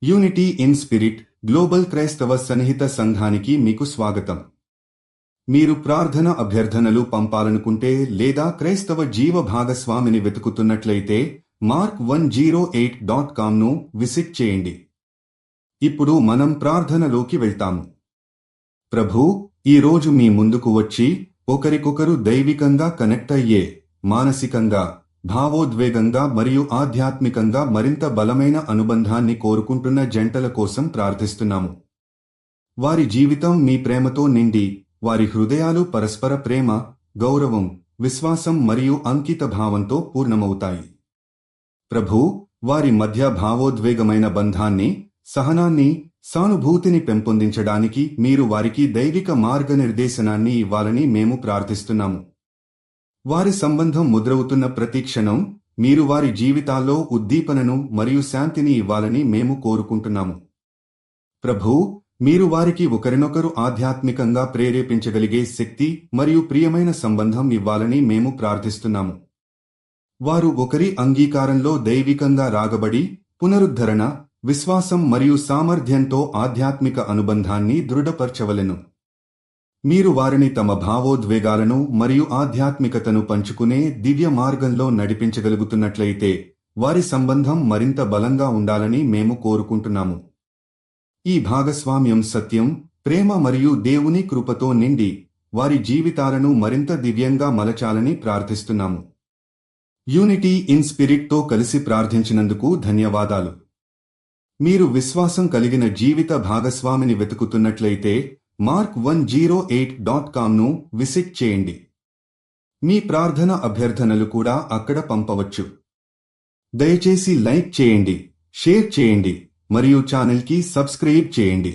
Unity in spirit global క్రైస్తవ సన్నిహిత సంఘానికి మీకు స్వాగతం. మీరు ప్రార్థన అభ్యర్థనలు పంపాలనుకుంటే లేదా క్రైస్తవ జీవ భాగస్వామిని వెతుకుతున్నట్లయితే mark108.comను విజిట్ చేయండి. ఇప్పుడు మనం ప్రార్థనలోకి వెళ్తాము. ప్రభూ, ఈరోజు మీ ముందుకు వచ్చి ఒకరికొకరు దైవికంగా కనెక్ట్ అయ్యే, మానసికంగా, భావోద్వేగంగా మరియు ఆధ్యాత్మికంగా మరింత బలమైన అనుబంధాన్ని కోరుకుంటున్న జంటల కోసం ప్రార్థిస్తున్నాము. వారి జీవితం మీ ప్రేమతో నిండి, వారి హృదయాలు పరస్పర ప్రేమ, గౌరవం, విశ్వాసం మరియు అంకిత భావంతో పూర్ణమవుతాయి. ప్రభూ, వారి మధ్య భావోద్వేగమైన బంధాన్ని, సహనాన్ని, సానుభూతిని పెంపొందించడానికి మీరు వారికి దైవిక మార్గనిర్దేశనాన్ని ఇవ్వాలని మేము ప్రార్థిస్తున్నాము. వారి సంబంధం ముద్రవుతున్న ప్రతి క్షణం మీరు వారి జీవితాల్లో ఉద్దీపనను మరియు శాంతిని ఇవ్వాలని మేము కోరుకుంటున్నాము. ప్రభూ, మీరు వారికి ఒకరినొకరు ఆధ్యాత్మికంగా ప్రేరేపించగలిగే శక్తి మరియు ప్రియమైన సంబంధం ఇవ్వాలని మేము ప్రార్థిస్తున్నాము. వారు ఒకరి అంగీకారంలో దైవికంగా రాగబడి, పునరుద్ధరణ, విశ్వాసం మరియు సామర్థ్యంతో ఆధ్యాత్మిక అనుబంధాన్ని దృఢపరచవలెను. మీరు వారిని తమ భావోద్వేగాలను మరియు ఆధ్యాత్మికతను పంచుకునే దివ్య మార్గంలో నడిపించగలుగుతున్నట్లయితే వారి సంబంధం మరింత బలంగా ఉండాలని మేము కోరుకుంటున్నాము. ఈ భాగస్వామ్యం సత్యం, ప్రేమ మరియు దేవుని కృపతో నిండి వారి జీవితాలను మరింత దివ్యంగా మలచాలని ప్రార్థిస్తున్నాము. యూనిటీ ఇన్ స్పిరిట్తో కలిసి ప్రార్థించినందుకు ధన్యవాదాలు. మీరు విశ్వాసం కలిగిన జీవిత భాగస్వామిని వెతుకుతున్నట్లయితే mark108.comను విజిట్ చేయండి. మీ ప్రార్థన అభ్యర్థనలు కూడా అక్కడ పంపవచ్చు. దయచేసి లైక్ చేయండి, షేర్ చేయండి మరియు ఛానల్కి సబ్స్క్రైబ్ చేయండి.